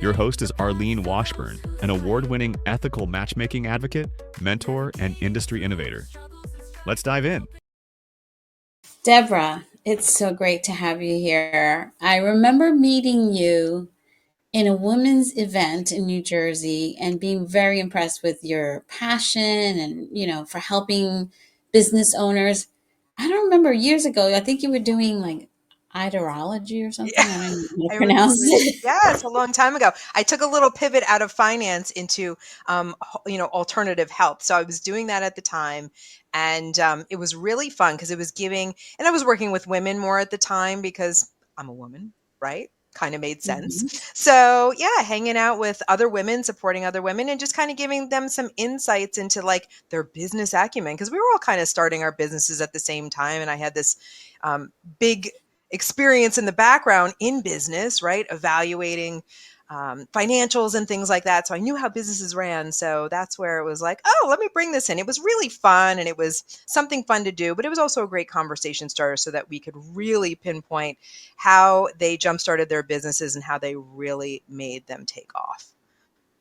Your host is Arlene Washburn, an award-winning ethical matchmaking advocate, mentor, and industry innovator. Let's dive in. Debra, it's so great to have you here. I remember meeting you in a women's event in New Jersey and being very impressed with your passion and, for helping business owners. I don't remember years ago, I think you were doing like ideology or something. Yeah, I don't know how I to remember. pronounce it. Yes, a long time ago. I took a little pivot out of finance into, alternative health. So I was doing that at the time, and it was really fun because it was giving. And I was working with women more at the time because I'm a woman, right? Kind of made sense. Mhm. So yeah, hanging out with other women, supporting other women, and just kind of giving them some insights into like their business acumen because we were all kind of starting our businesses at the same time, and I had this big experience in the background in business, right? Evaluating financials and things like that. So I knew how businesses ran. So that's where it was like, oh, let me bring this in. It was really fun and it was something fun to do, but it was also a great conversation starter so that we could really pinpoint how they jump-started their businesses and how they really made them take off.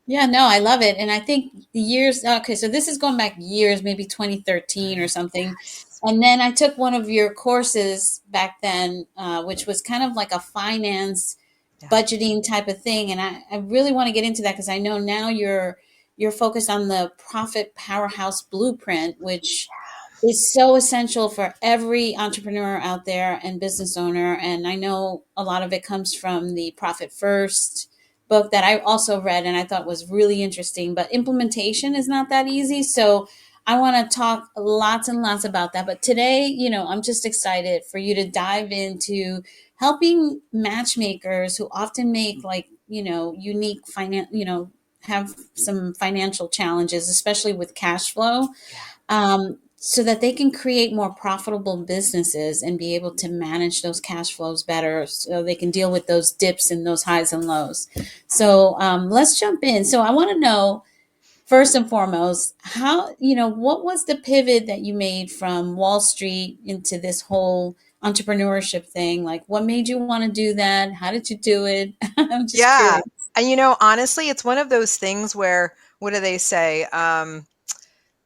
Yeah, no, I love it. And I think okay, so this is going back years, maybe 2013 or something. Yes. And then I took one of your courses back then, which was kind of like a finance Yeah. budgeting type of thing. And I really want to get into that because I know now you're focused on the Profit Powerhouse Blueprint, which is so essential for every entrepreneur out there and business owner. And I know a lot of it comes from the Profit First book that I also read and I thought was really interesting, but implementation is not that easy. So I want to talk lots and lots about that. But today, I'm just excited for you to dive into helping matchmakers who often make unique have some financial challenges, especially with cash flow. So that they can create more profitable businesses and be able to manage those cash flows better so they can deal with those dips and those highs and lows. So let's jump in. So I want to know, first and foremost, what was the pivot that you made from Wall Street into this whole entrepreneurship thing? Like, what made you want to do that? How did you do it? I'm just Yeah. curious. And honestly, it's one of those things where, what do they say?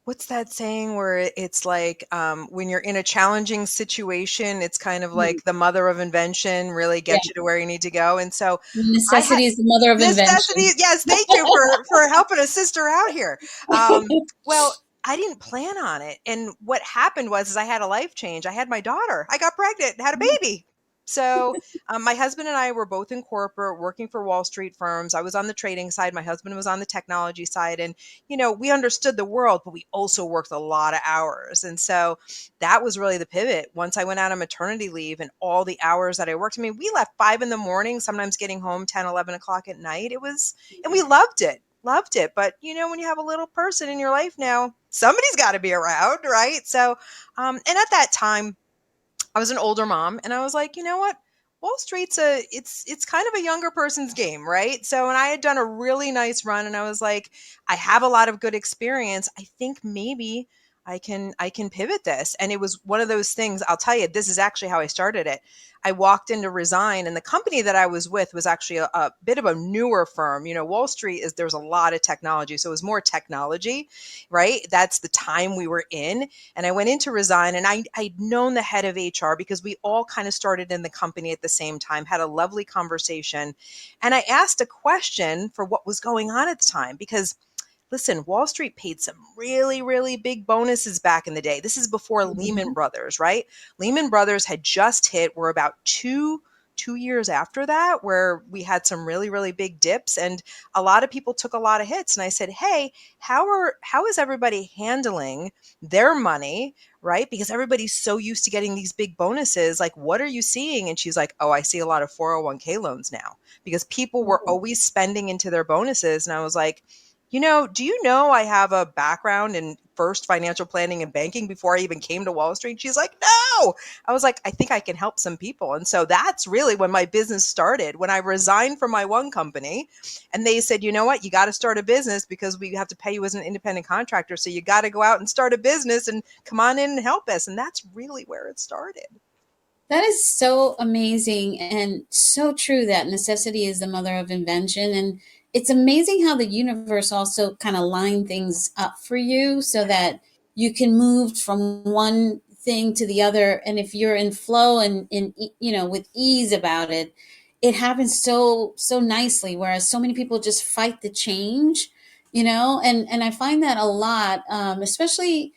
What's that saying where it's like when you're in a challenging situation, it's kind of like the mother of invention really Yeah. gets you to where you need to go. And so I had Necessity is the mother of necessity. invention. Yes, thank you for helping a sister out here. Well, I didn't plan on it. And what happened was I had a life change. I had my daughter. I got pregnant and had a baby. So my husband and I were both in corporate working for Wall Street firms. I was on the trading side. My husband was on the technology side. And, we understood the world, but we also worked a lot of hours. And so that was really the pivot. Once I went out on maternity leave and all the hours that I worked, we left 5 a.m, sometimes getting home 10, 11 o'clock at night. And we loved it. But, when you have a little person in your life now, somebody's got to be around, right? So, and at that time, I was an older mom and I was like, you know what? Wall Street's it's kind of a younger person's game, right? So, and I had done a really nice run and I was like, I have a lot of good experience. I think maybe I can pivot this. And it was one of those things, I'll tell you, this is actually how I started it. I walked in to resign and the company that I was with was actually a bit of a newer firm. Wall Street there's a lot of technology. So it was more technology, right? That's the time we were in. And I went in to resign and I'd known the head of HR because we all kind of started in the company at the same time, had a lovely conversation. And I asked a question for what was going on at the time because listen, Wall Street paid some really, really big bonuses back in the day. This is before Lehman Brothers, right? Lehman Brothers had just hit. We're about two years after that, where we had some really, really big dips and a lot of people took a lot of hits. And I said, hey, how is everybody handling their money, right? Because everybody's so used to getting these big bonuses. Like, what are you seeing? And she's like, oh, I see a lot of 401k loans now because people were always spending into their bonuses. And I was like, do you know I have a background in first financial planning and banking before I even came to Wall Street? She's like, no. I was like, I think I can help some people. And so that's really when my business started, when I resigned from my one company and they said, you know what, you got to start a business because we have to pay you as an independent contractor. So you got to go out and start a business and come on in and help us. And that's really where it started. That is so amazing and so true that necessity is the mother of invention. And it's amazing how the universe also kind of line things up for you so that you can move from one thing to the other. And if you're in flow and with ease about it, it happens so nicely. Whereas so many people just fight the change, and I find that a lot, especially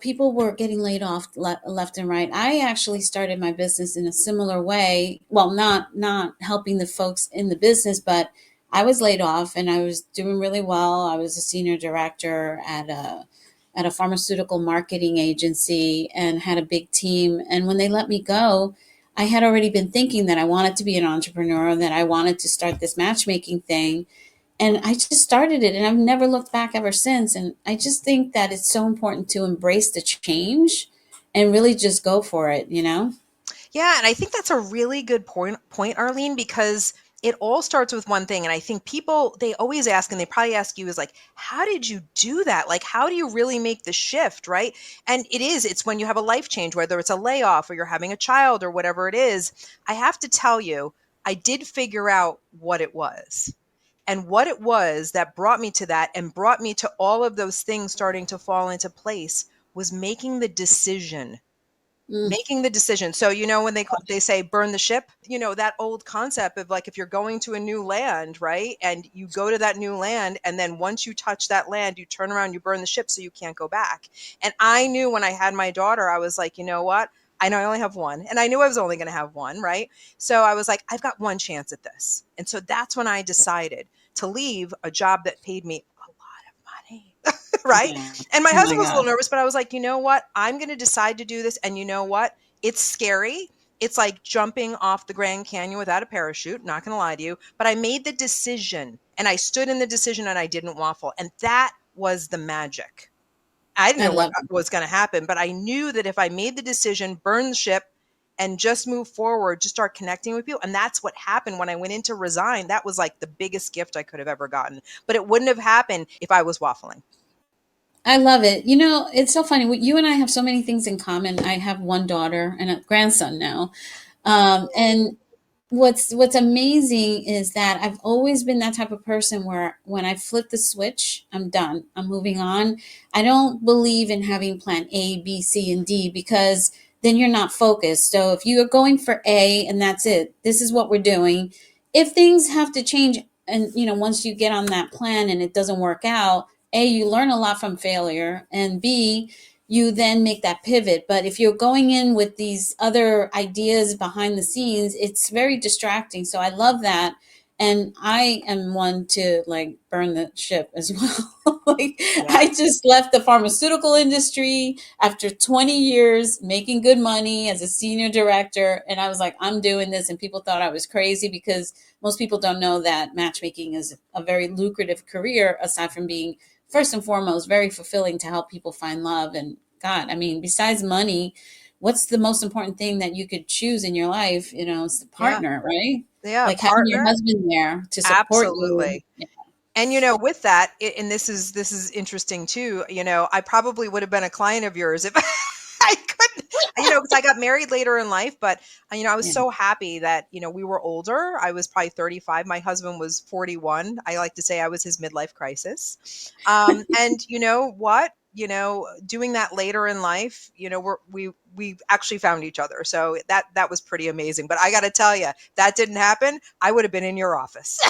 people were getting laid off left and right. I actually started my business in a similar way. Well, not helping the folks in the business, but I was laid off and I was doing really well. I was a senior director at a pharmaceutical marketing agency and had a big team. And when they let me go, I had already been thinking that I wanted to be an entrepreneur, that I wanted to start this matchmaking thing, and I just started it and I've never looked back ever since. And I just think that it's so important to embrace the change and really just go for it. Yeah, and I think that's a really good point, Arlene, because it all starts with one thing. And I think people, they always ask, and they probably ask you, is like, how did you do that? Like, how do you really make the shift, right? And it's when you have a life change, whether it's a layoff or you're having a child or whatever it is. I have to tell you, I did figure out what it was. And what it was that brought me to that and brought me to all of those things starting to fall into place was making the decision. Mm, Making the decision. So, when they say burn the ship, that old concept of like, if you're going to a new land, right? And you go to that new land, and then once you touch that land, you turn around, you burn the ship so you can't go back. And I knew when I had my daughter, I was like, you know what? I know I only have one, and I knew I was only going to have one, right? So I was like, I've got one chance at this. And so that's when I decided to leave a job that paid me a lot of money. Right. yeah. And my Oh my husband was a little God. nervous, but I was like, you know what? I'm going to decide to do this. And you know what? It's scary. It's like jumping off the Grand Canyon without a parachute. Not going to lie to you, but I made the decision and I stood in the decision and I didn't waffle. And that was the magic. I didn't I know what love it. was going to happen, but I knew that if I made the decision, burn the ship, and just move forward, just start connecting with people. And that's what happened when I went in to resign. That was like the biggest gift I could have ever gotten. But it wouldn't have happened if I was waffling. I love it. It's so funny. You and I have so many things in common. I have one daughter and a grandson now. And what's amazing is that I've always been that type of person where when I flip the switch, I'm done. I'm moving on. I don't believe in having plan A, B, C, and D because then you're not focused. So if you are going for A and that's it, this is what we're doing. If things have to change and once you get on that plan and it doesn't work out, A, you learn a lot from failure, and B, you then make that pivot. But if you're going in with these other ideas behind the scenes, it's very distracting. So I love that. And I am one to like burn the ship as well. Like Yeah. I just left the pharmaceutical industry after 20 years making good money as a senior director. And I was like, I'm doing this. And people thought I was crazy because most people don't know that matchmaking is a very lucrative career aside from being first and foremost very fulfilling to help people find love. And God, I mean, besides money, what's the most important thing that you could choose in your life? It's the partner, right? Yeah. Like having your Partner. husband there to support you. Absolutely. And with that, and this is interesting too. I probably would have been a client of yours if I couldn't. Because I got married later in life, but I was Yeah. so happy that we were older. I was probably 35. My husband was 41. I like to say I was his midlife crisis. And you know what? Doing that later in life, we actually found each other. So that was pretty amazing. But I got to tell you, that didn't happen. I would have been in your office.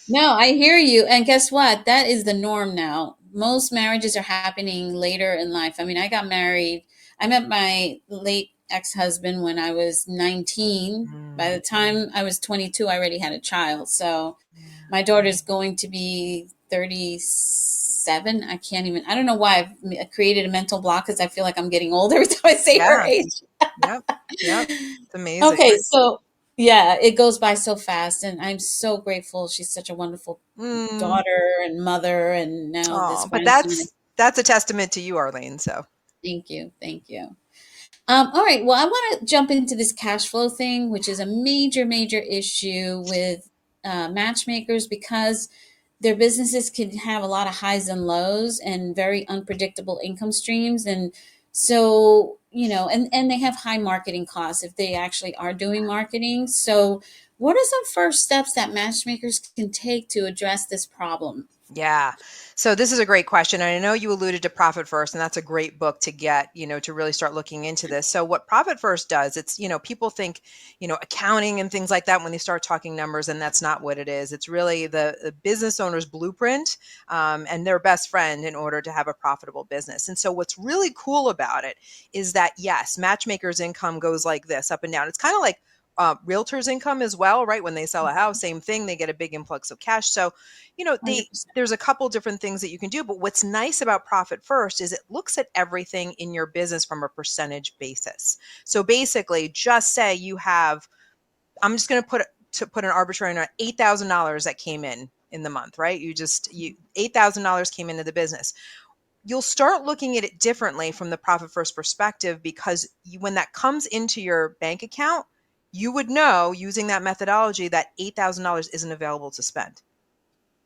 No, I hear you. And guess what? That is the norm now. Most marriages are happening later in life. I mean, I got married. I met my late ex-husband when I was 19. By the time I was 22, I already had a child. So my daughter's going to be 37. I don't know why I've created a mental block because I feel like I'm getting older every time I say her Yeah. age. Yep. It's amazing. Okay, so yeah, it goes by so fast, and I'm so grateful. She's such a wonderful daughter and mother, and now this But grandson. that's a testament to you, Arlene. So Thank you, thank you. All right, well, I want to jump into this cash flow thing, which is a major, major issue with matchmakers because their businesses can have a lot of highs and lows and very unpredictable income streams. And So, and they have high marketing costs if they actually are doing marketing. So what are some first steps that matchmakers can take to address this problem? Yeah. So this is a great question. And I know you alluded to Profit First, and that's a great book to get, to really start looking into this. So what Profit First does, it's, people think, accounting and things like that when they start talking numbers, and that's not what it is. It's really the business owner's blueprint and their best friend in order to have a profitable business. And so what's really cool about it is that, yes, matchmakers' income goes like this, up and down. It's kind of like realtors' income as well, right? When they sell a house, same thing, they get a big influx of cash. So, 100%. there's a couple different things that you can do, but what's nice about Profit First is it looks at everything in your business from a percentage basis. So basically, just say you have, I'm just going to put an arbitrary number, $8,000 that came in the month, right? $8,000 came into the business. You'll start looking at it differently from the Profit First perspective, because when that comes into your bank account, you would know using that methodology that $8,000 isn't available to spend.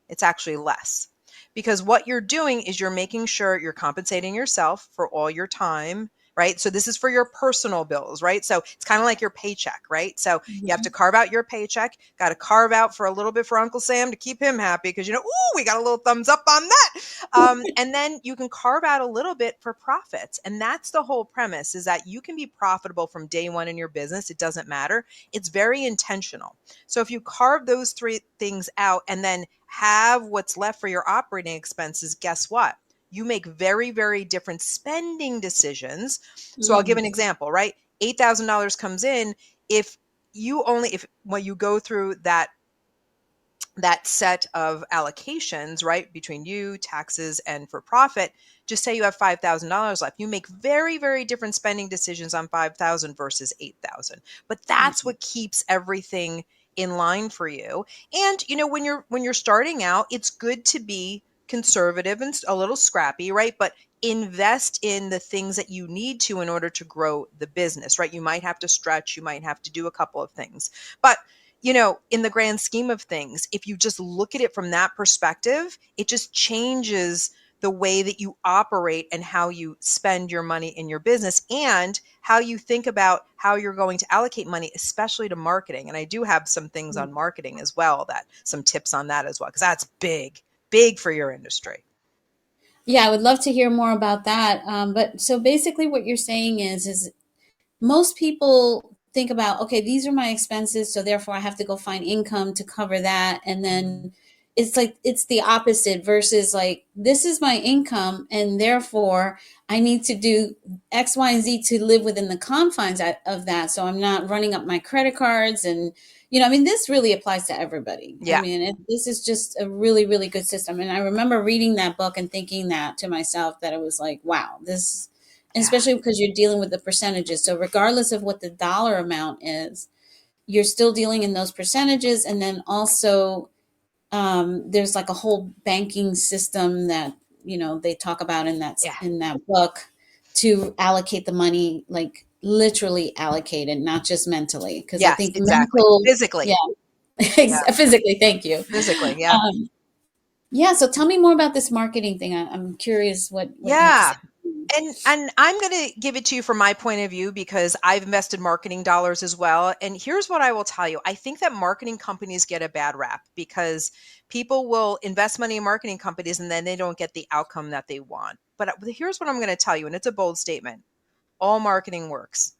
It's actually less, because what you're doing is you're making sure you're compensating yourself for all your time, right? So this is for your personal bills, right? So it's kind of like your paycheck, right? So you have to carve out your paycheck, got to carve out for a little bit for Uncle Sam to keep him happy, because, ooh, we got a little thumbs up on that. And then you can carve out a little bit for profits. And that's the whole premise, is that you can be profitable from day one in your business. It doesn't matter. It's very intentional. So if you carve those three things out and then have what's left for your operating expenses, guess what? You make very, very different spending decisions. So I'll give an example, right? $8,000 comes in. When you go through that set of allocations, right, between you, taxes, and for profit, just say you have $5,000 left. You make very, very different spending decisions on $5,000 versus $8,000. But that's what keeps everything in line for you. And, when you're starting out, it's good to be conservative and a little scrappy, right? But invest in the things that you need to in order to grow the business, right? You might have to stretch, you might have to do a couple of things. But, in the grand scheme of things, if you just look at it from that perspective, it just changes the way that you operate and how you spend your money in your business, and how you think about how you're going to allocate money, especially to marketing. And I do have some things on marketing as well, some tips on that as well, because that's big for your industry. Yeah, I would love to hear more about that. But so basically what you're saying is most people think about, okay, these are my expenses, so therefore I have to go find income to cover that. And then it's the opposite, versus like, this is my income, and therefore I need to do X, Y, and Z to live within the confines of that. So I'm not running up my credit cards. And, this really applies to everybody. Yeah. This is just a really, really good system. And I remember reading that book and thinking that to myself, that it was like, wow, this, especially because you're dealing with the percentages. So regardless of what the dollar amount is, you're still dealing in those percentages. And then also there's like a whole banking system that, they talk about in that book, to allocate the money, like literally allocate it, not just mentally. Because I think exactly. Physically. Yeah. Physically. Thank you. Physically. Yeah. Yeah. So tell me more about this marketing thing. I'm curious what you have to say. And I'm going to give it to you from my point of view, because I've invested marketing dollars as well. And here's what I will tell you. I think that marketing companies get a bad rap, because people will invest money in marketing companies and then they don't get the outcome that they want. But here's what I'm going to tell you, and it's a bold statement. All marketing works.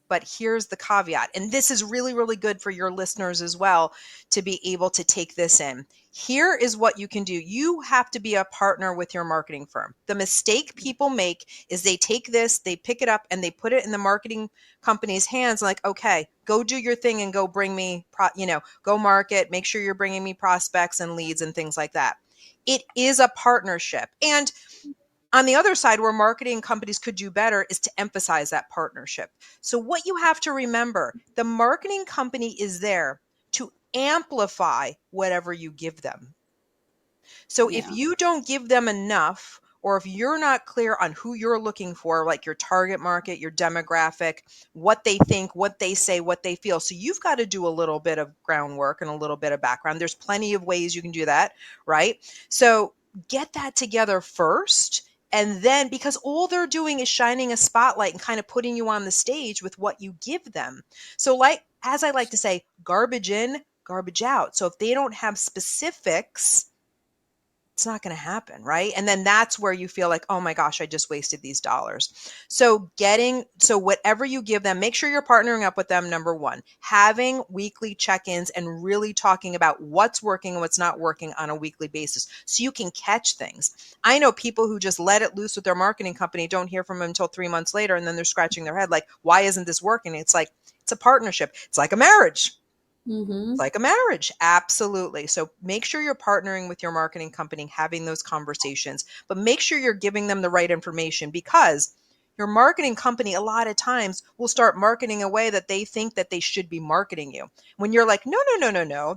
But here's the caveat, and this is really, really good for your listeners as well to be able to take this in. Here is what you can do. You have to be a partner with your marketing firm. The mistake people make is they take this, they pick it up, and they put it in the marketing company's hands, like, okay, go do your thing and go bring me, go market, make sure you're bringing me prospects and leads and things like that. It is a partnership. And on the other side, where marketing companies could do better is to emphasize that partnership. So what you have to remember, the marketing company is there to amplify whatever you give them. So if you don't give them enough, or if you're not clear on who you're looking for, like your target market, your demographic, what they think, what they say, what they feel. So you've got to do a little bit of groundwork and a little bit of background. There's plenty of ways you can do that, right? So get that together first. And then, because all they're doing is shining a spotlight and kind of putting you on the stage with what you give them. So like, as I like to say, garbage in, garbage out. So if they don't have specifics, it's not going to happen, right? And then that's where you feel like, oh my gosh, I just wasted these dollars. So whatever you give them, make sure you're partnering up with them, number one. Having weekly check-ins and really talking about what's working and what's not working on a weekly basis so you can catch things. I know people who just let it loose with their marketing company, don't hear from them until 3 months later, and then they're scratching their head like, why isn't this working? It's like, it's a partnership. It's like a marriage. Mm-hmm. Like a marriage. Absolutely. So make sure you're partnering with your marketing company, having those conversations, but make sure you're giving them the right information, because your marketing company a lot of times will start marketing a way that they think that they should be marketing you. When you're like, no,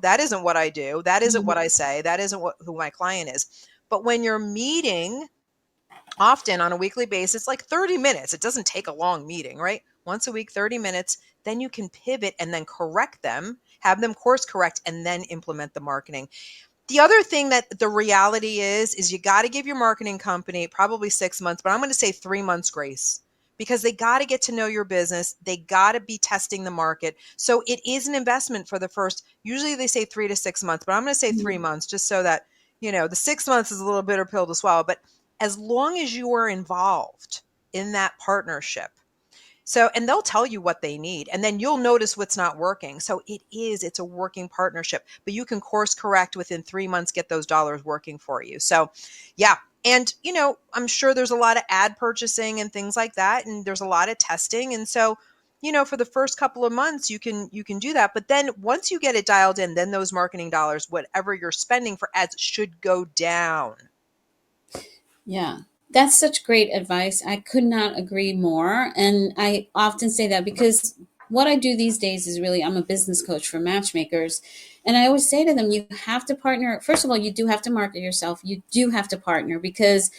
that isn't what I do. That isn't what I say. That isn't who my client is. But when you're meeting often on a weekly basis, like 30 minutes, it doesn't take a long meeting, right? Once a week, 30 minutes, then you can pivot and then correct them, have them course correct, and then implement the marketing. The other thing that the reality is you got to give your marketing company probably 6 months, but I'm going to say 3 months grace, because they got to get to know your business. They got to be testing the market. So it is an investment for the first, usually they say 3 to 6 months, but I'm going to say 3 months just so that, the 6 months is a little bitter pill to swallow, but as long as you are involved in that partnership. So, and they'll tell you what they need, and then you'll notice what's not working. So it's a working partnership, but you can course correct within 3 months, get those dollars working for you. So yeah. And, I'm sure there's a lot of ad purchasing and things like that. And there's a lot of testing. And so, for the first couple of months, you can do that. But then once you get it dialed in, then those marketing dollars, whatever you're spending for ads, should go down. Yeah, that's such great advice. I could not agree more. And I often say that because what I do these days is really, I'm a business coach for matchmakers. And I always say to them, you have to partner. First of all, you do have to market yourself. You do have to partner, because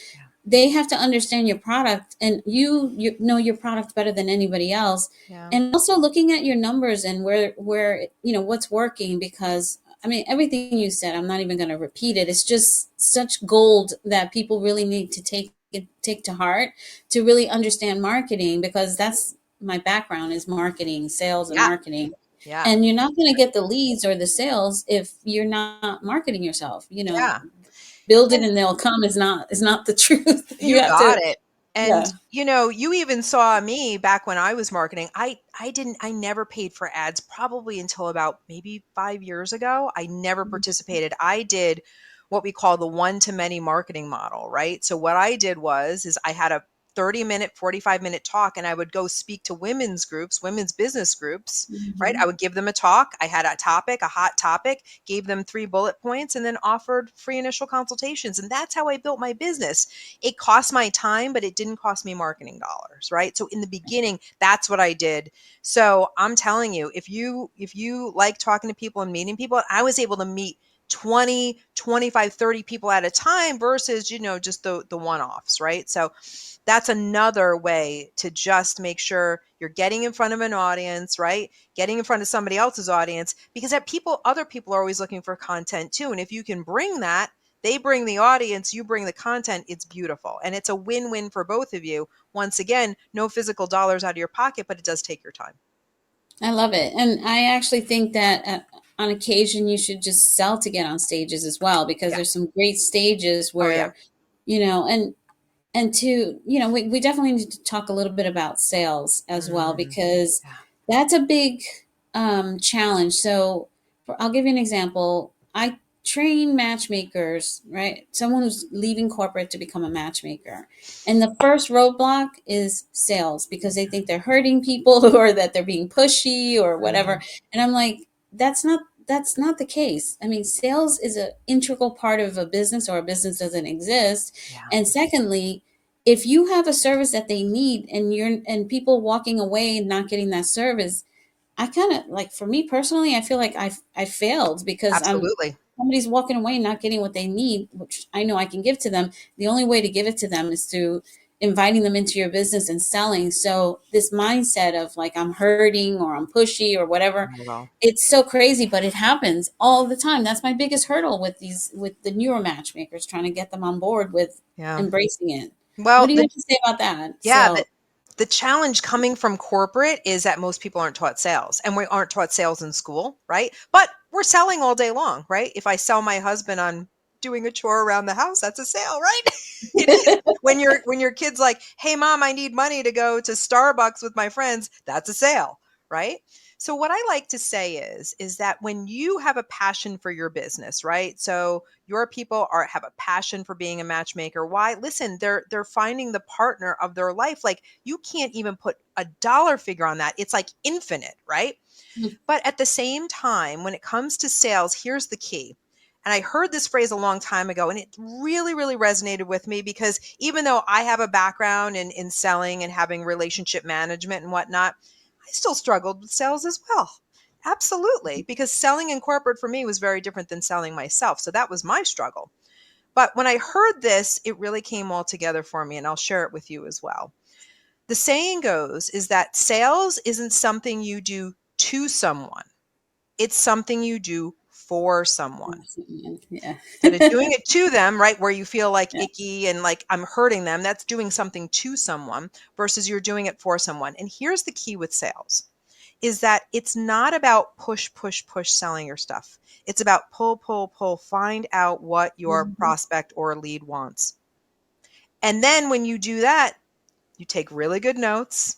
they have to understand your product, and you know your product better than anybody else. Yeah. And also looking at your numbers and where what's working, because I mean, everything you said, I'm not even going to repeat it. It's just such gold that people really need to take to heart to really understand marketing, because that's my background, is marketing, sales and marketing. Yeah. And you're not going to get the leads or the sales if you're not marketing yourself. Build it and they'll come is not the truth. You got it. And, Yeah. You even saw me back when I was marketing. I never paid for ads probably until about maybe 5 years ago. I never participated. I did what we call the one-to-many marketing model, right? So what I did is I had a 30-minute, 45-minute talk, and I would go speak to women's groups, women's business groups, right? I would give them a talk. I had a hot topic, gave them 3 bullet points, and then offered free initial consultations. And that's how I built my business. It cost my time, but it didn't cost me marketing dollars, right? So in the beginning, that's what I did. So I'm telling you, if you like talking to people and meeting people, I was able to meet 20, 25, 30 people at a time versus, just the one-offs, right? So that's another way to just make sure you're getting in front of an audience, right? Getting in front of somebody else's audience, because other people are always looking for content too. And if you can bring that, they bring the audience, you bring the content, it's beautiful. And it's a win-win for both of you. Once again, no physical dollars out of your pocket, but it does take your time. I love it. And I actually think that on occasion you should just sell to get on stages as well, because there's some great stages where, and to, we definitely need to talk a little bit about sales as well, because that's a big challenge. So I'll give you an example. I train matchmakers, right? Someone who's leaving corporate to become a matchmaker. And the first roadblock is sales, because they think they're hurting people or that they're being pushy or whatever. And I'm like, that's not the case. I mean, sales is an integral part of a business, or a business doesn't exist. And secondly, if you have a service that they need and people walking away and not getting that service, I kind of like, for me personally, I feel like I failed, because somebody's walking away and not getting what they need, which I know I can give to them. The only way to give it to them is through inviting them into your business and selling. So this mindset of like, I'm hurting or I'm pushy or whatever, it's so crazy, but it happens all the time. That's my biggest hurdle with the newer matchmakers, trying to get them on board with embracing it. Well, What do you have to say about that? yeah, So, the challenge coming from corporate is that most people aren't taught sales, and we aren't taught sales in school, right? But we're selling all day long, right? If I sell my husband on doing a chore around the house, that's a sale, right? It is. When your kid's like, "Hey mom, I need money to go to Starbucks with my friends," that's a sale, right? So what I like to say is that when you have a passion for your business, right? So your people have a passion for being a matchmaker. Why? Listen, they're finding the partner of their life. Like, you can't even put a dollar figure on that. It's like infinite, right? mm, But at the same time, when it comes to sales, here's the key. And I heard this phrase a long time ago, and it really, really resonated with me, because even though I have a background in selling and having relationship management and whatnot, I still struggled with sales as well. Absolutely. Because selling in corporate for me was very different than selling myself. So that was my struggle. But when I heard this, it really came all together for me, and I'll share it with you as well. The saying goes is that sales isn't something you do to someone. It's something you do for someone. yeah. Instead of doing it to them, right, where you feel like Yeah. icky and like I'm hurting them, that's doing something to someone versus you're doing it for someone. And here's the key with sales is that it's not about push, push, push selling your stuff. It's about pull, pull, pull, find out what your Mhm. prospect or lead wants. And then when you do that, you take really good notes,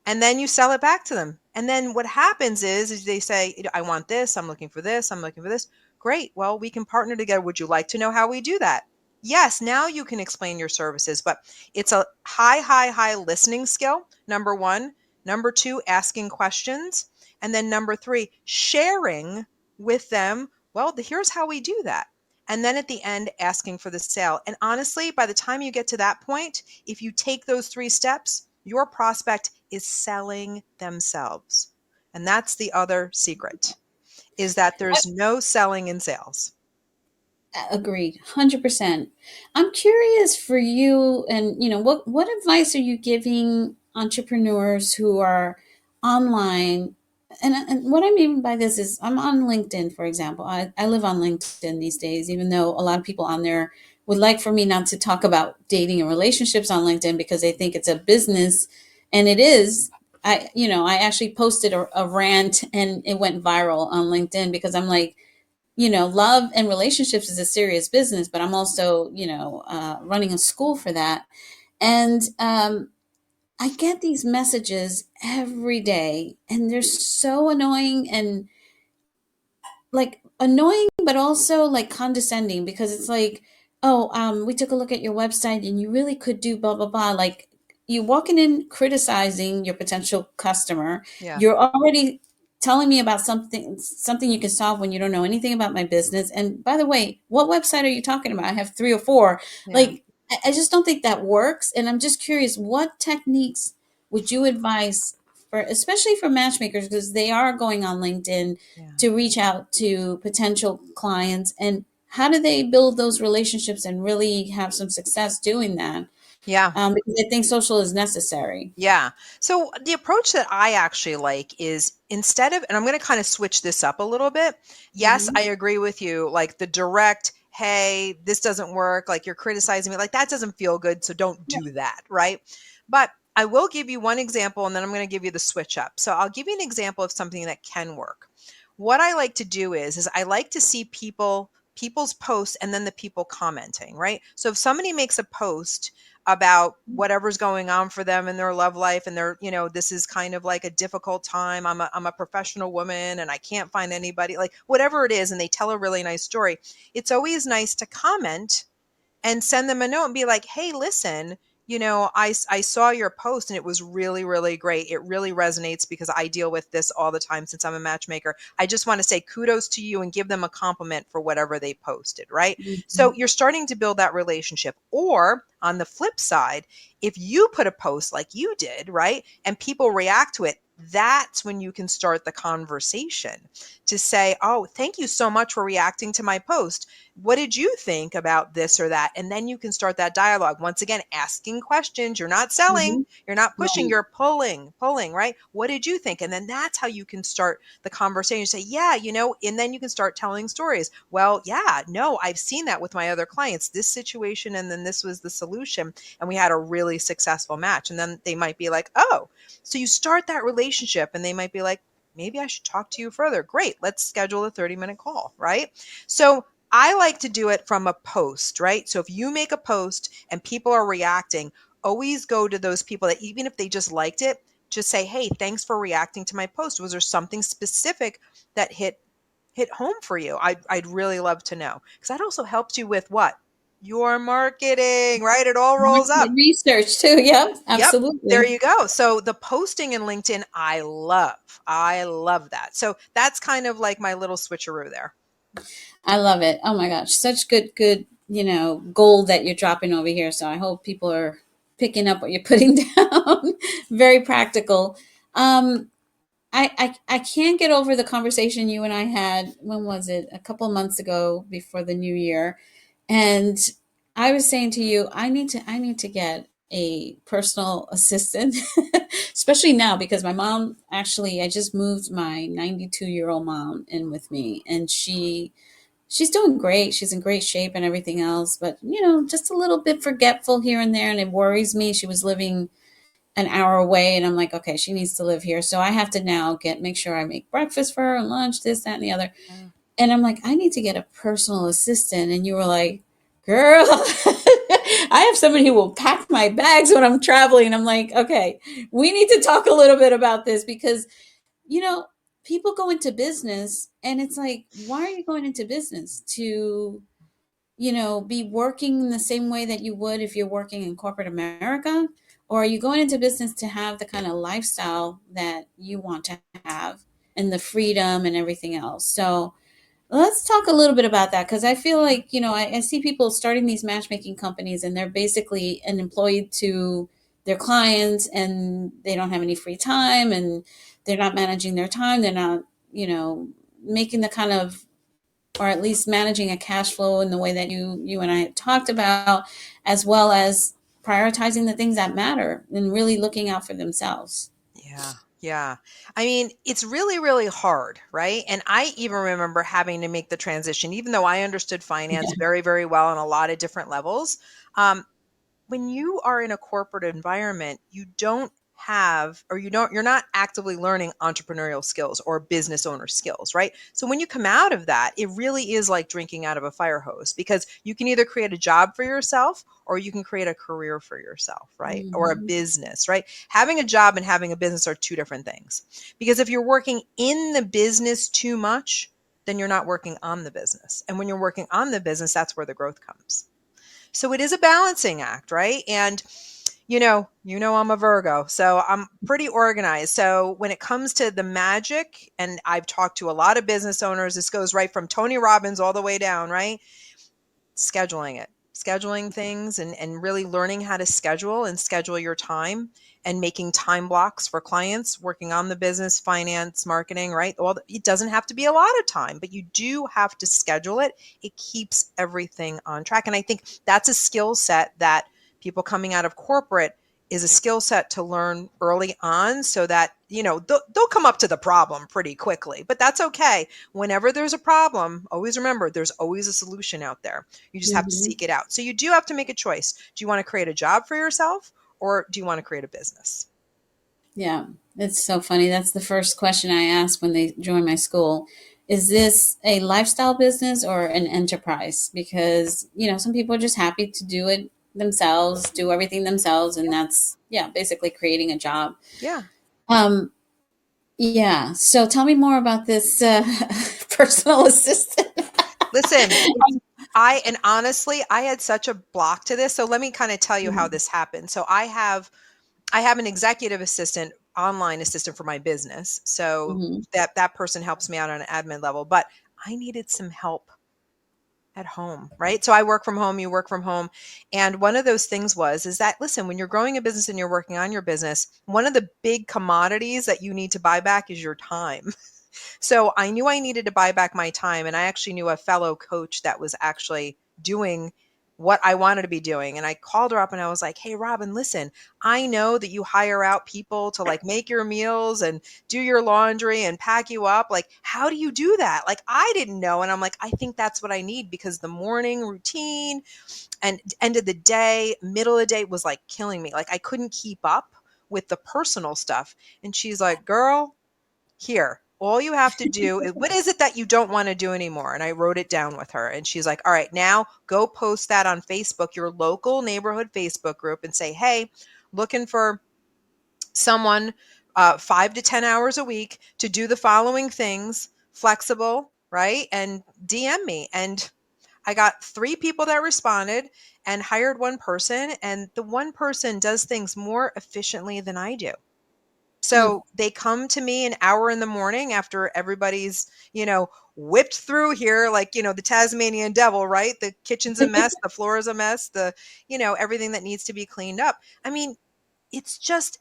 and then you sell it back to them. And then what happens is they say, I want this, I'm looking for this, I'm looking for this. Great. Well, we can partner together. Would you like to know how we do that? Yes, now you can explain your services, but it's a high listening skill, number one. Number two, asking questions. And then number three, sharing with them, well, here's how we do that. And then at the end, asking for the sale. And honestly, by the time you get to that point, if you take those 3 steps, your prospect is selling themselves. And that's the other secret, is that there's no selling in sales. Agreed, 100%. I'm curious for you, and what advice are you giving entrepreneurs who are online? And what I mean by this is, I'm on LinkedIn, for example. I live on LinkedIn these days, even though a lot of people on there would like for me not to talk about dating and relationships on LinkedIn because they think it's a business, and it is. I actually posted a rant, and it went viral on LinkedIn because I'm like, love and relationships is a serious business, but I'm also, running a school for that. And I get these messages every day, and they're so annoying, and like annoying, but also like condescending, because it's like, oh, we took a look at your website and you really could do blah, blah, blah. Like, you walking in criticizing your potential customer. Yeah. You're already telling me about something you can solve when you don't know anything about my business. And by the way, what website are you talking about? I have 3 or 4. Yeah. Like, I just don't think that works. And I'm just curious, what techniques would you advise for, especially for matchmakers, because they are going on LinkedIn Yeah. to reach out to potential clients, and how do they build those relationships and really have some success doing that? Yeah. Because I think social is necessary. Yeah. So the approach that I actually like is, instead of, and I'm going to kind of switch this up a little bit. Yes, Mhm. I agree with you. Like the direct, hey, this doesn't work. Like, you're criticizing me. Like, that doesn't feel good. So don't do that. Right. But I will give you one example, and then I'm going to give you the switch up. So I'll give you an example of something that can work. What I like to do is I like to see people's posts and then the people commenting, right? So if somebody makes a post about whatever's going on for them in their love life, and they're, this is kind of like a difficult time. I'm a professional woman and I can't find anybody, like whatever it is, and they tell a really nice story. It's always nice to comment and send them a note and be like, hey, listen, I saw your post and it was really, really great. It really resonates because I deal with this all the time since I'm a matchmaker. I just want to say kudos to you and give them a compliment for whatever they posted, right? Mhm. So you're starting to build that relationship. Or on the flip side, if you put a post like you did, right, and people react to it, that's when you can start the conversation to say, oh, thank you so much for reacting to my post. What did you think about this or that? And then you can start that dialogue. Once again, asking questions. You're not selling, you're not pushing, Right. you're pulling, right? What did you think? And then that's how you can start the conversation. You say, yeah, and then you can start telling stories. Well, yeah, no, I've seen that with my other clients, this situation, and then this was the solution. And we had a really successful match. And then they might be like, oh, so you start that relationship and they might be like, maybe I should talk to you further. Great. Let's schedule a 30-minute call, right? So I like to do it from a post, right? So if you make a post and people are reacting, always go to those people that even if they just liked it, just say, hey, thanks for reacting to my post. Was there something specific that hit home for you? I'd really love to know, because that also helps you with what? Your marketing, right? It all rolls up. Research too. Yep, Yep. absolutely. There you go. So the posting in LinkedIn, I love that. So that's kind of like my little switcheroo there. I love it. Oh my gosh, such good, gold that you're dropping over here. So I hope people are picking up what you're putting down. Very practical. I can't get over the conversation you and I had. When was it? A couple of months ago, before the new year, and I was saying to you, I need to get a personal assistant, especially now because my mom, actually, I just moved my 92-year-old mom in with me, and she's doing great. She's in great shape and everything else, but just a little bit forgetful here and there, and it worries me. She was living an hour away, and I'm like, okay, she needs to live here. So I have to now make sure I make breakfast for her and lunch, this, that, and the other. Yeah. And I'm like, I need to get a personal assistant. And you were like, girl, I have somebody who will pack my bags when I'm traveling. I'm like, okay, we need to talk a little bit about this, because, people go into business and it's like, why are you going into business? To, be working the same way that you would if you're working in corporate America? Or are you going into business to have the kind of lifestyle that you want to have and the freedom and everything else? So let's talk a little bit about that, because I feel like, I see people starting these matchmaking companies and they're basically an employee to their clients, and they don't have any free time, and they're not managing their time. They're not, making the kind of, or at least managing a cash flow in the way that you and I have talked about, as well as prioritizing the things that matter and really looking out for themselves. Yeah. Yeah. I mean, it's really, really hard, right? And I even remember having to make the transition, even though I understood finance very, very well on a lot of different levels. When you are in a corporate environment, you're not actively learning entrepreneurial skills or business owner skills, right? So when you come out of that, it really is like drinking out of a fire hose, because you can either create a job for yourself or you can create a career for yourself, right? Or a business, right? Having a job and having a business are two different things, because if you're working in the business too much, then you're not working on the business. And when you're working on the business, that's where the growth comes. So it is a balancing act, right? And I'm a Virgo, so I'm pretty organized. So when it comes to the magic, and I've talked to a lot of business owners, this goes right from Tony Robbins all the way down, right? Scheduling things and really learning how to schedule your time, and making time blocks for clients, working on the business, finance, marketing, right? Well, it doesn't have to be a lot of time, but you do have to schedule it. It keeps everything on track. And I think that's a skill set that people coming out of corporate is a skill set to learn early on, so that, they'll come up to the problem pretty quickly, but that's okay. Whenever there's a problem, always remember there's always a solution out there. You just have to seek it out. So you do have to make a choice. Do you want to create a job for yourself, or do you want to create a business? Yeah, it's so funny. That's the first question I ask when they join my school. Is this a lifestyle business or an enterprise? Because, some people are just happy to do it themselves, do everything themselves. And that's, basically creating a job. Yeah. Yeah. So tell me more about this personal assistant. Listen, honestly, I had such a block to this. So let me kind of tell you how this happened. So I have an executive assistant, online assistant for my business. So that person helps me out on an admin level, but I needed some help at home, right? So I work from home, you work from home. And one of those things is that, listen, when you're growing a business and you're working on your business, one of the big commodities that you need to buy back is your time. So I knew I needed to buy back my time. And I actually knew a fellow coach that was actually doing what I wanted to be doing. And I called her up and I was like, hey, Robin, listen, I know that you hire out people to like make your meals and do your laundry and pack you up. Like, how do you do that? Like, I didn't know. And I'm like, I think that's what I need, because the morning routine and end of the day, middle of the day was like killing me. Like, I couldn't keep up with the personal stuff. And she's like, girl, here, all you have to do is, what is it that you don't want to do anymore? And I wrote it down with her. And she's like, all right, now go post that on Facebook, your local neighborhood Facebook group, and say, hey, looking for someone 5 to 10 hours a week to do the following things, flexible, right? And DM me. And I got 3 people that responded and hired one person. And the one person does things more efficiently than I do. So they come to me an hour in the morning after everybody's, whipped through here, like, the Tasmanian devil, right? The kitchen's a mess, the floor is a mess, everything that needs to be cleaned up. I mean, it's just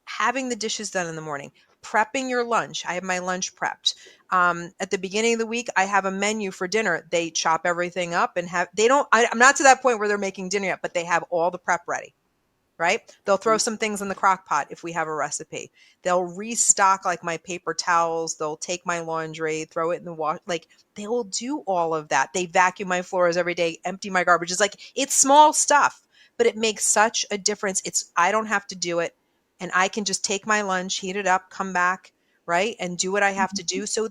having the dishes done in the morning, prepping your lunch. I have my lunch prepped. At the beginning of the week, I have a menu for dinner. They chop everything up and I'm not to that point where they're making dinner yet, but they have all the prep ready. Right? They'll throw some things in the crock pot if we have a recipe. They'll restock like my paper towels. They'll take my laundry, throw it in the wash. Like, they will do all of that. They vacuum my floors every day, empty my garbage. It's small stuff, but it makes such a difference. I don't have to do it, and I can just take my lunch, heat it up, come back, right? And do what I have to do. So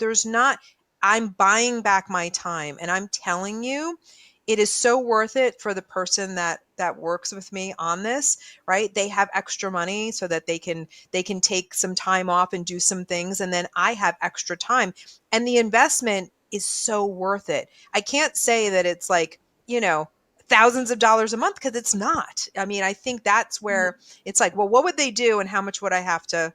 I'm buying back my time, and I'm telling you, it is so worth it for the person that works with me on this, right? They have extra money so that they can take some time off and do some things. And then I have extra time, and the investment is so worth it. I can't say that it's like, thousands of dollars a month, because it's not. I mean, I think that's where it's like, well, what would they do and how much would I have to,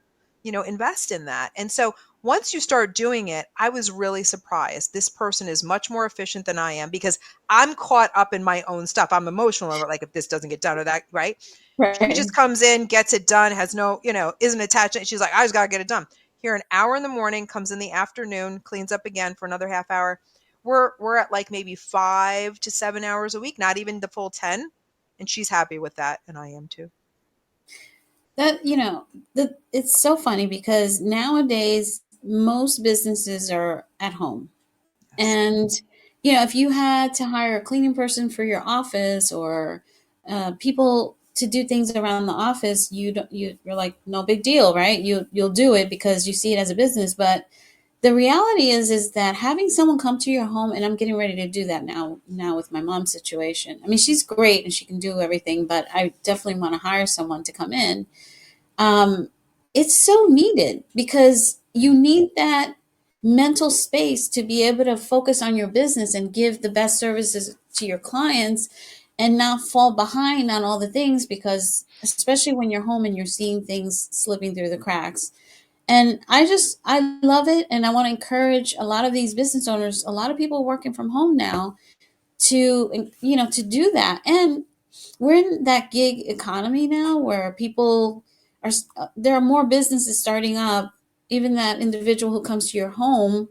invest in that? And so once you start doing it, I was really surprised. This person is much more efficient than I am, because I'm caught up in my own stuff. I'm emotional over, like, if this doesn't get done or that, right? She just comes in, gets it done, has no, isn't attached. She's like, I just got to get it done. Here, an hour in the morning, comes in the afternoon, cleans up again for another half hour. We're at like maybe 5 to 7 hours a week, not even the full 10. And she's happy with that. And I am too. That, it's so funny, because nowadays most businesses are at home. Yes. And, if you had to hire a cleaning person for your office, or people to do things around the office, you're like, no big deal, right? You'll do it because you see it as a business. But the reality is that having someone come to your home, and I'm getting ready to do that now with my mom's situation. I mean, she's great and she can do everything, but I definitely want to hire someone to come in. It's so needed, because you need that mental space to be able to focus on your business and give the best services to your clients, and not fall behind on all the things, because especially when you're home and you're seeing things slipping through the cracks. And I love it. And I want to encourage a lot of these business owners, a lot of people working from home now, to do that. And we're in that gig economy now, where there are more businesses starting up. Even that individual who comes to your home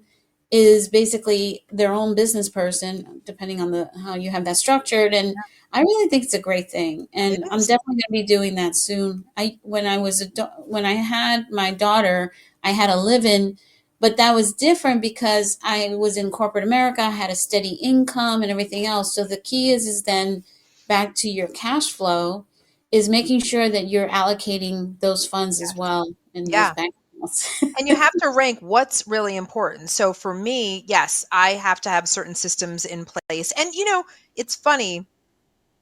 is basically their own business person, depending on how you have that structured. And I really think it's a great thing. And I'm definitely going to be doing that soon. When I had my daughter, I had a live-in, but that was different because I was in corporate America. I had a steady income and everything else. So the key is then back to your cash flow, is making sure that you're allocating those funds as well in those bank accounts. And you have to rank what's really important. So for me, yes, I have to have certain systems in place. And, it's funny.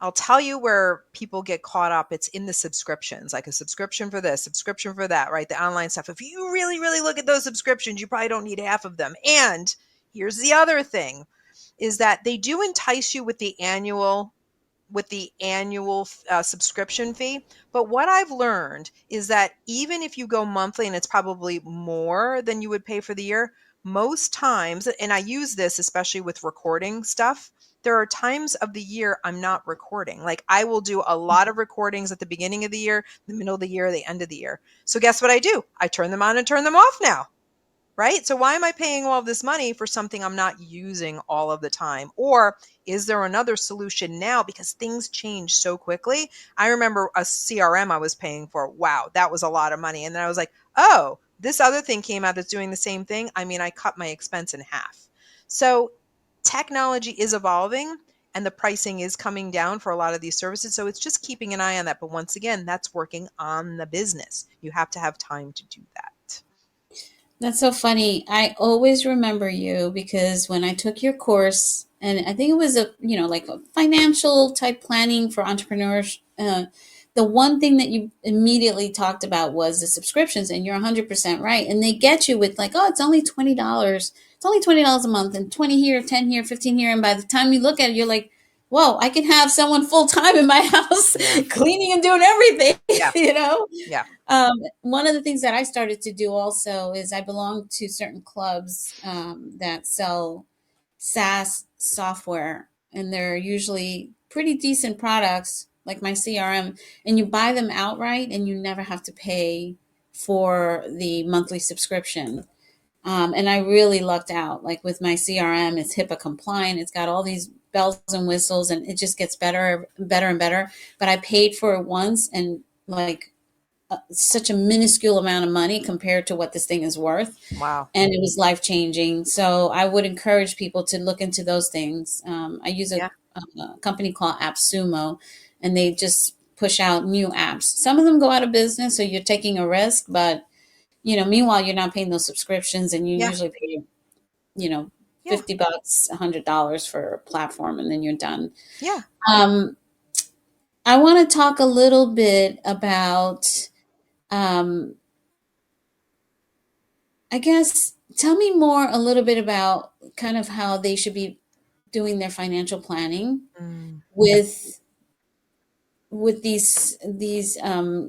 I'll tell you where people get caught up. It's in the subscriptions, like a subscription for this, subscription for that, right? The online stuff. If you really, really look at those subscriptions, you probably don't need half of them. And here's the other thing, is that they do entice you with the annual subscription fee. But what I've learned is that even if you go monthly, and it's probably more than you would pay for the year, most times, and I use this especially with recording stuff, there are times of the year I'm not recording. Like I will do a lot of recordings at the beginning of the year, the middle of the year, the end of the year. So guess what I do? I turn them on and turn them off now. Right? So why am I paying all of this money for something I'm not using all of the time? Or is there another solution now? Because things change so quickly. I remember a CRM I was paying for. Wow, that was a lot of money. And then I was like, oh, this other thing came out that's doing the same thing. I mean, I cut my expense in half. So technology is evolving and the pricing is coming down for a lot of these services. So it's just keeping an eye on that. But once again, that's working on the business. You have to have time to do that. That's so funny. I always remember you because when I took your course, and I think it was like a financial type planning for entrepreneurs. The one thing that you immediately talked about was the subscriptions, and you're 100% right. And they get you with like, oh, it's only $20. It's only $20 a month, and 20 here, 10 here, 15 here. And by the time you look at it, you're like, whoa, I can have someone full time in my house cleaning and doing everything, Yeah. Yeah. One of the things that I started to do also is I belong to certain clubs that sell SaaS software, and they're usually pretty decent products like my CRM, and you buy them outright and you never have to pay for the monthly subscription. And I really lucked out. Like with my CRM, it's HIPAA compliant. It's got all these bells and whistles, and it just gets better, better and better. But I paid for it once, and like such a minuscule amount of money compared to what this thing is worth. Wow. And it was life changing. So I would encourage people to look into those things. I use a company called AppSumo, and they just push out new apps. Some of them go out of business, so you're taking a risk, but meanwhile, you're not paying those subscriptions, and you usually pay, $50, $100 for a platform, and then you're done. Yeah. I want to talk a little bit about, I guess, tell me more a little bit about kind of how they should be doing their financial planning with these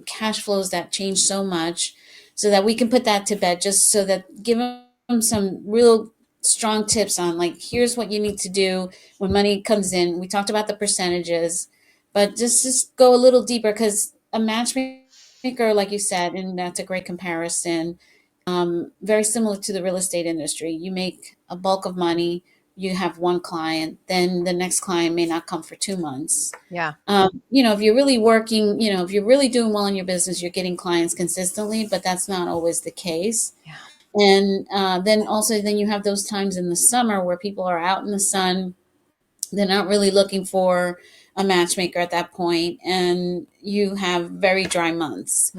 cash flows that change so much, so that we can put that to bed, just so that give them some real strong tips on like, here's what you need to do when money comes in. We talked about the percentages, but just go a little deeper, because a matchmaker, like you said, and that's a great comparison, very similar to the real estate industry. You make a bulk of money, you have one client, then the next client may not come for 2 months. Yeah. If you're really working, if you're really doing well in your business, you're getting clients consistently, but that's not always the case. Yeah. And then you have those times in the summer where people are out in the sun. They're not really looking for a matchmaker at that point, and you have very dry months.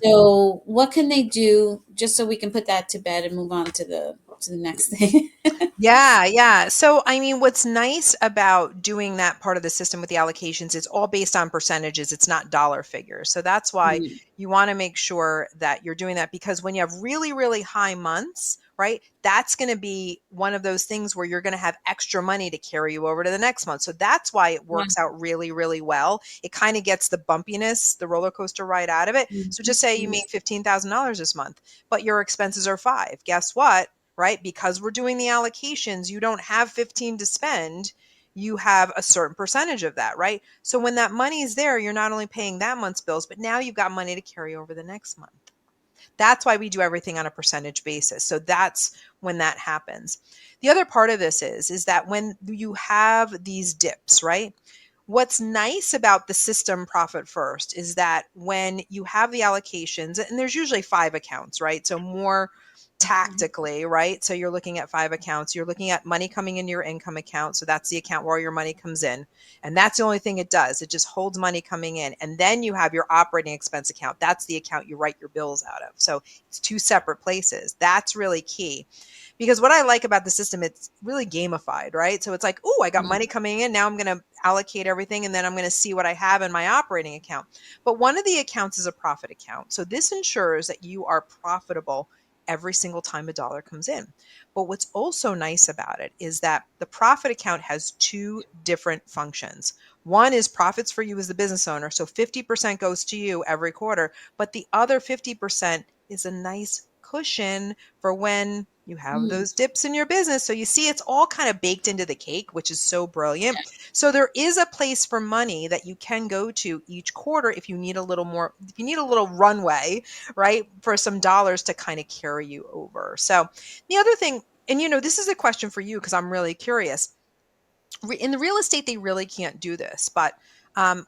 So what can they do, just so we can put that to bed and move on to the next thing? Yeah. So, I mean, what's nice about doing that part of the system with the allocations, it's all based on percentages. It's not dollar figures. So that's why you want to make sure that you're doing that, because when you have really, really high months, right, that's going to be one of those things where you're going to have extra money to carry you over to the next month. So that's why it works out really, really well. It kind of gets the bumpiness, the roller coaster ride out of it. So just say you made $15,000 this month, but your expenses are $5,000. Guess what? Right? Because we're doing the allocations, you don't have 15 to spend. You have a certain percentage of that, right? So when that money is there, you're not only paying that month's bills, but now you've got money to carry over the next month. That's why we do everything on a percentage basis. So that's when that happens. The other part of this is that when you have these dips, right? What's nice about the system Profit First is that when you have the allocations, and there's usually 5 accounts, right? So more tactically, right? So you're looking at 5 accounts. You're looking at money coming into your income account. So that's the account where your money comes in. And that's the only thing it does. It just holds money coming in. And then you have your operating expense account. That's the account you write your bills out of. So it's 2 separate places. That's really key. Because what I like about the system, it's really gamified, right? So it's like, oh, I got money coming in. Now I'm going to allocate everything, and then I'm going to see what I have in my operating account. But one of the accounts is a profit account. So this ensures that you are profitable every single time a dollar comes in. But what's also nice about it is that the profit account has 2 different functions. One is profits for you as the business owner. So 50% goes to you every quarter, but the other 50% is a nice cushion for when you have those dips in your business. So you see, it's all kind of baked into the cake, which is so brilliant. So there is a place for money that you can go to each quarter if you need a little more, if you need a little runway, right, for some dollars to kind of carry you over. So the other thing, and this is a question for you because I'm really curious. In the real estate, they really can't do this, but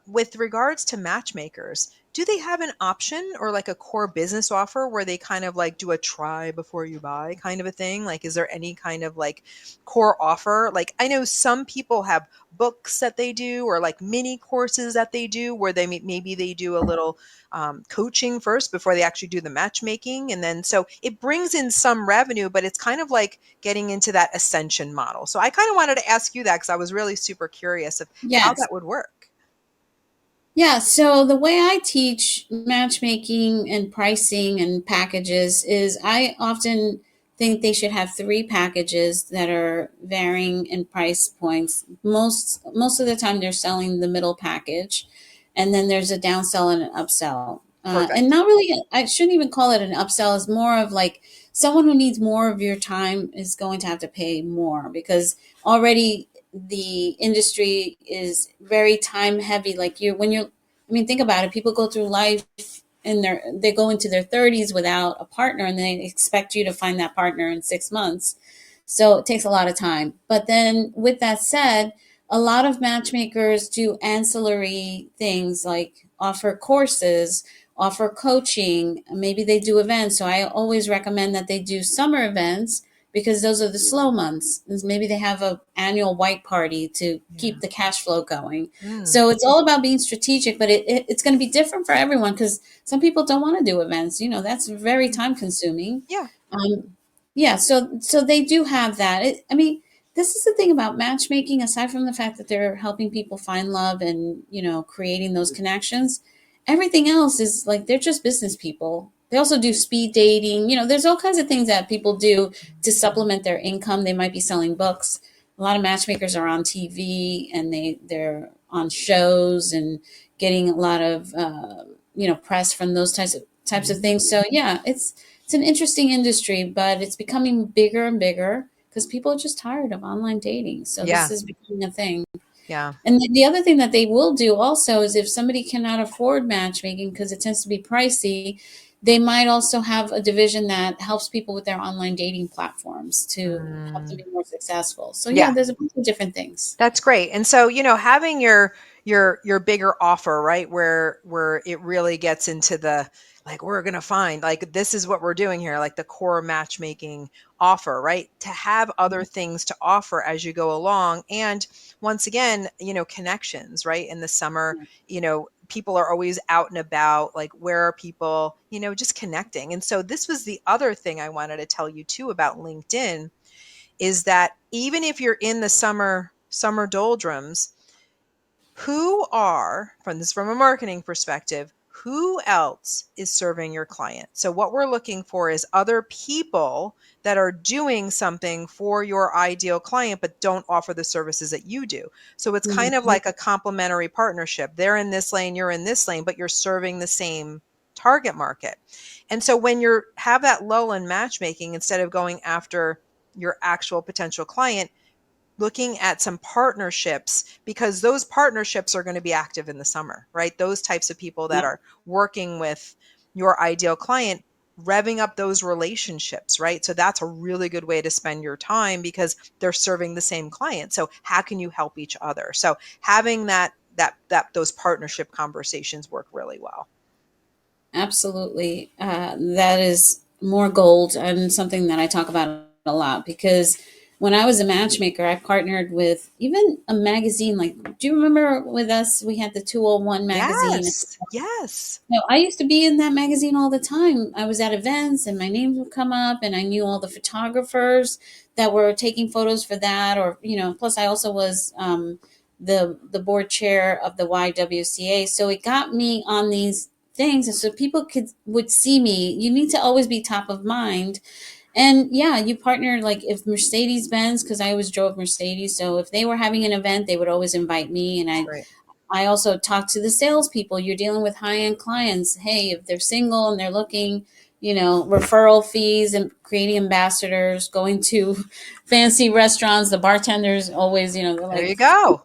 with regards to matchmakers, do they have an option or like a core business offer where they kind of like do a try before you buy kind of a thing? Like, is there any kind of like core offer? Like, I know some people have books that they do or like mini courses that they do where maybe they do a little coaching first before they actually do the matchmaking. And then, so it brings in some revenue, but it's kind of like getting into that ascension model. So I kind of wanted to ask you that because I was really super curious of how that would work. Yeah, so the way I teach matchmaking and pricing and packages is I often think they should have 3 packages that are varying in price points. Most of the time they're selling the middle package, and then there's a downsell and an upsell. And not really, I shouldn't even call it an upsell. It's more of like someone who needs more of your time is going to have to pay more because already the industry is very time heavy. Like think about it. People go through life and they go into their 30s without a partner and they expect you to find that partner in 6 months. So it takes a lot of time. But then with that said, a lot of matchmakers do ancillary things like offer courses, offer coaching, maybe they do events. So I always recommend that they do summer events because those are the slow months. Maybe they have an annual white party to keep the cash flow going. So it's all about being strategic, but it's going to be different for everyone because some people don't want to do events. That's very time consuming. So they do have that. This is the thing about matchmaking, aside from the fact that they're helping people find love and, creating those connections, everything else is like, they're just business people. They also do speed dating. There's all kinds of things that people do to supplement their income. They might be selling books. A lot of matchmakers are on TV and they're on shows and getting a lot of, press from those types of things. So yeah, it's an interesting industry, but it's becoming bigger and bigger because people are just tired of online dating. So this is becoming a thing. Yeah. And the other thing that they will do also is if somebody cannot afford matchmaking because it tends to be pricey, they might also have a division that helps people with their online dating platforms to help them be more successful. So there's a bunch of different things. That's great. And so, having your bigger offer, right, where it really gets into the, like, we're going to find, like, this is what we're doing here, like the core matchmaking offer, right, to have other things to offer as you go along. And once again, connections, right, in the summer, people are always out and about, like, where are people, just connecting. And so this was the other thing I wanted to tell you too about LinkedIn is that even if you're in the summer doldrums, from a marketing perspective, who else is serving your client? So what we're looking for is other people that are doing something for your ideal client, but don't offer the services that you do. So it's kind of like a complementary partnership. They're in this lane, you're in this lane, but you're serving the same target market. And so when you have that lull in matchmaking, instead of going after your actual potential client, looking at some partnerships, because those partnerships are going to be active in the summer, right? Those types of people that are working with your ideal client, revving up those relationships, right? So that's a really good way to spend your time because they're serving the same client. So how can you help each other? So having those partnership conversations work really well. Absolutely. That is more gold and something that I talk about a lot because when I was a matchmaker, I partnered with even a magazine. Like, do you remember with us, we had the 201 magazine? Yes. I used to be in that magazine all the time. I was at events and my name would come up and I knew all the photographers that were taking photos for that. Or, plus I also was the board chair of the YWCA. So it got me on these things. And so people would see me. You need to always be top of mind. And you partner, like if Mercedes-Benz, because I always drove Mercedes. So if they were having an event, they would always invite me. And I also talk to the salespeople. You're dealing with high-end clients. Hey, if they're single and they're looking referral fees and creating ambassadors, going to fancy restaurants. The bartenders always, they're There like, you go.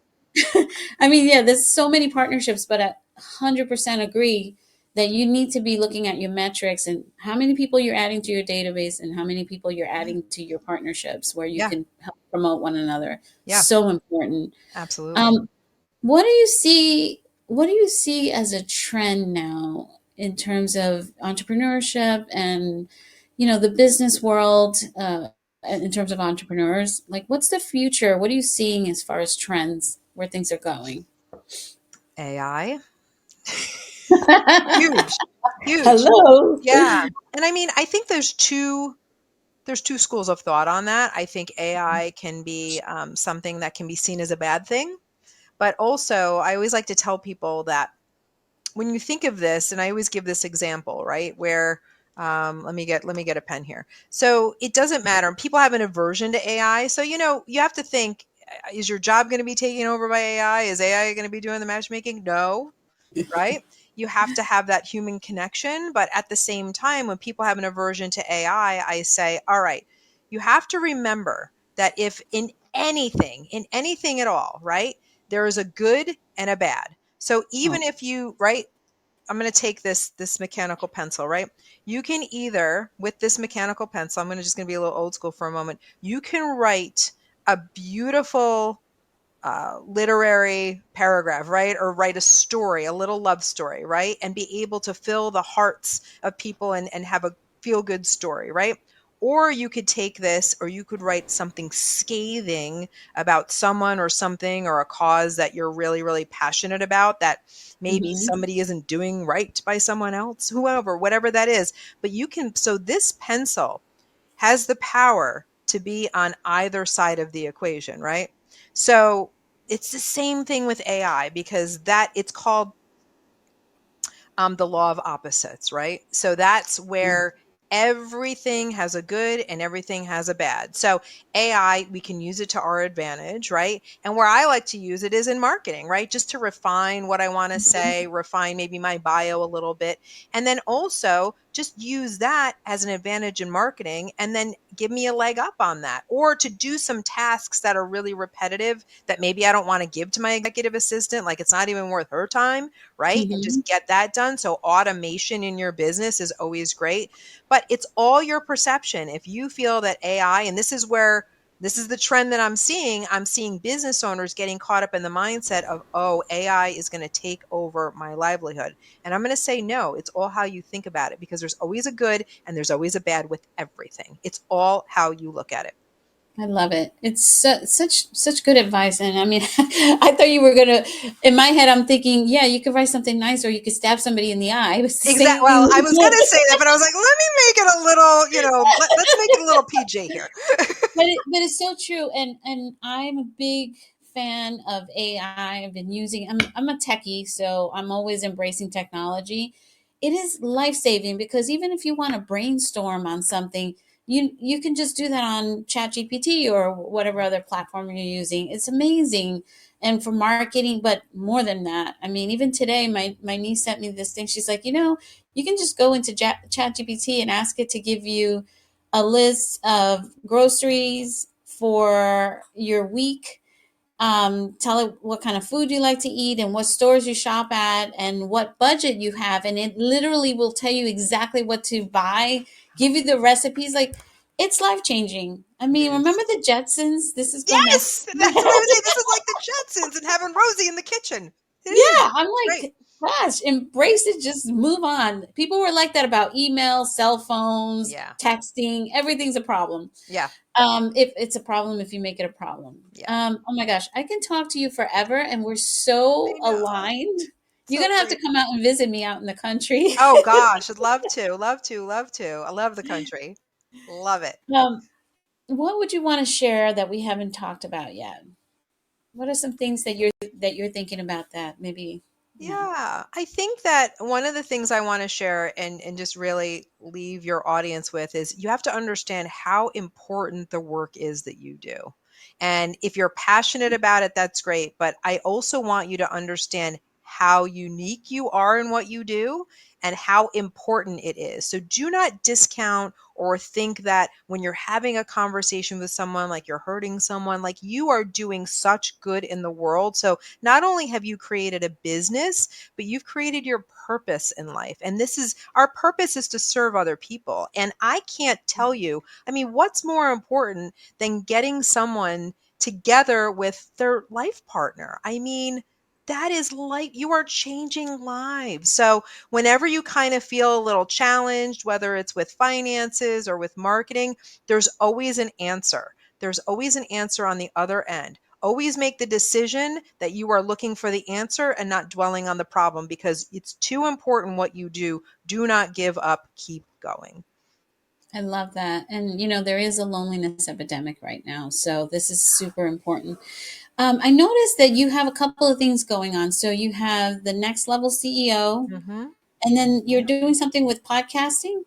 I mean, yeah, there's so many partnerships, but I 100% agree that you need to be looking at your metrics and how many people you're adding to your database and how many people you're adding to your partnerships where you Yeah. can help promote one another. Yeah. So important. Absolutely. What do you see? What do you see as a trend now in terms of entrepreneurship and the business world? In terms of entrepreneurs, like what's the future? What are you seeing as far as trends where things are going? AI. Huge. Hello. Yeah. And I mean, I think there's two schools of thought on that. I think AI can be something that can be seen as a bad thing. But also, I always like to tell people that when you think of this, and I always give this example, right? Where let me get a pen here. So it doesn't matter. People have an aversion to AI. So, you have to think, is your job going to be taken over by AI? Is AI going to be doing the matchmaking? No, right? You have to have that human connection. But at the same time, when people have an aversion to AI, I say, all right, you have to remember that if in anything at all, right, there is a good and a bad. So even if you, right, I'm going to take this mechanical pencil, right? You can either, with this mechanical pencil, I'm just going to be a little old school for a moment. You can write a beautiful literary paragraph, right? Or write a story, a little love story, right? And be able to fill the hearts of people and have a feel good story, right? Or you could take this, or you could write something scathing about someone or something or a cause that you're really, really passionate about that maybe somebody isn't doing right by someone else, whoever, whatever that is. But so this pencil has the power to be on either side of the equation, right? So it's the same thing with AI because it's called the law of opposites, right? So that's where everything has a good and everything has a bad. So AI, we can use it to our advantage, right? And where I like to use it is in marketing, right? Just to refine what I want to say, refine maybe my bio a little bit, and then also just use that as an advantage in marketing and then give me a leg up on that. Or to do some tasks that are really repetitive that maybe I don't want to give to my executive assistant, like it's not even worth her time, right? And just get that done. So automation in your business is always great, but it's all your perception. If you feel that AI, and this is the trend that I'm seeing business owners getting caught up in the mindset of, oh, AI is going to take over my livelihood. And I'm going to say, no, it's all how you think about it, because there's always a good and there's always a bad with everything. It's all how you look at it. I love it. It's such good advice. And I mean, I thought you were gonna. In my head, I'm thinking, yeah, you could write something nice, or you could stab somebody in the eye. Exactly. Well, I was going to say that, but I was like, let me make it a little, let's make it a little PG here. but it's so true. And I'm a big fan of AI. I've been using. I'm a techie, so I'm always embracing technology. It is life saving because even if you want to brainstorm on something, you can just do that on ChatGPT or whatever other platform you're using. It's amazing. And for marketing, but more than that, I mean, even today, my niece sent me this thing. She's like, you can just go into ChatGPT and ask it to give you a list of groceries for your week. Tell it what kind of food you like to eat and what stores you shop at and what budget you have. And it literally will tell you exactly what to buy, give you the recipes. Like, it's life changing. I mean, remember the Jetsons? This is going back. Yes, that's what I was saying. This is like the Jetsons and having Rosie in the kitchen. Yeah, I'm like, Great. gosh, embrace it. Just move on. People were like that about email, cell phones, texting. Everything's a problem. Yeah. If it's a problem, if you make it a problem. Yeah. Oh my gosh, I can talk to you forever, and we're so aligned. You're gonna have to come out and visit me out in the country. Oh gosh, I'd love to. I love the country. Love it. What would you want to share that we haven't talked about yet? What are some things that you're thinking about that maybe? Yeah, I think that one of the things I want to share and just really leave your audience with is you have to understand how important the work is that you do. And if you're passionate about it, that's great. But I also want you to understand how unique you are in what you do and how important it is. So do not discount or think that when you're having a conversation with someone, like you're hurting someone, like you are doing such good in the world. So not only have you created a business, but you've created your purpose in life. And our purpose is to serve other people. And I can't tell you, I mean, what's more important than getting someone together with their life partner? I mean, that is like you are changing lives. So whenever you kind of feel a little challenged, whether it's with finances or with marketing, there's always an answer. There's always an answer on the other end. Always make the decision that you are looking for the answer and not dwelling on the problem, because it's too important what you do. Do not give up. Keep going. I love that. And, there is a loneliness epidemic right now. So this is super important. I noticed that you have a couple of things going on. So you have the Next Level CEO, and then you're doing something with podcasting.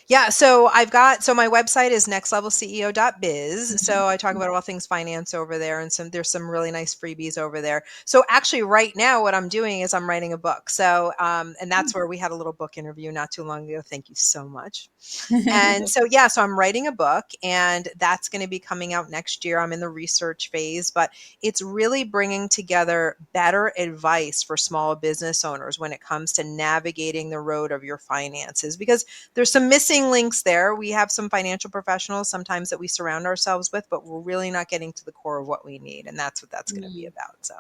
Yeah. So my website is nextlevelceo.biz. So I talk about all things finance over there, and there's some really nice freebies over there. So actually right now what I'm doing is I'm writing a book. So, and that's where we had a little book interview not too long ago. Thank you so much. And so I'm writing a book, and that's going to be coming out next year. I'm in the research phase, but it's really bringing together better advice for small business owners when it comes to navigating the road of your finances, because there's some missing links there. We have some financial professionals sometimes that we surround ourselves with, but we're really not getting to the core of what we need. And that's what that's going to be about. So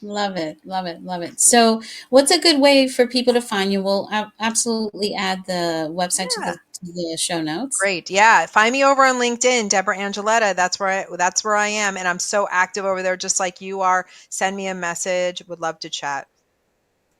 love it. Love it. Love it. So what's a good way for people to find you? We'll absolutely add the website to the show notes. Great. Yeah. Find me over on LinkedIn, Debra Angilletta. That's where I am. And I'm so active over there, just like you are. Send me a message. Would love to chat.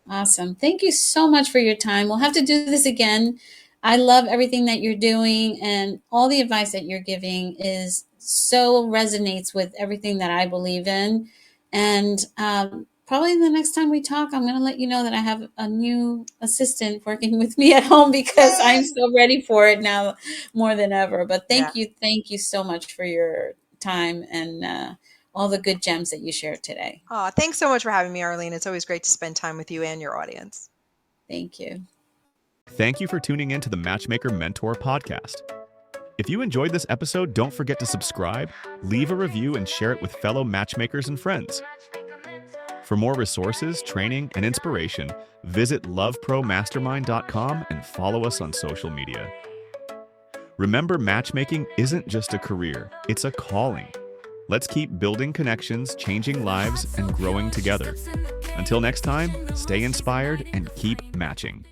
Awesome. Thank you so much for your time. We'll have to do this again. I love everything that you're doing, and all the advice that you're giving is so resonates with everything that I believe in. And probably the next time we talk, I'm going to let you know that I have a new assistant working with me at home, because I'm so ready for it now more than ever. But thank you so much for your time and all the good gems that you shared today. Oh, thanks so much for having me, Arlene. It's always great to spend time with you and your audience. Thank you. Thank you for tuning in to the Matchmaker Mentor Podcast. If you enjoyed this episode, don't forget to subscribe, leave a review, and share it with fellow matchmakers and friends. For more resources, training, and inspiration, visit lovepromastermind.com and follow us on social media. Remember, matchmaking isn't just a career, it's a calling. Let's keep building connections, changing lives, and growing together. Until next time, stay inspired and keep matching.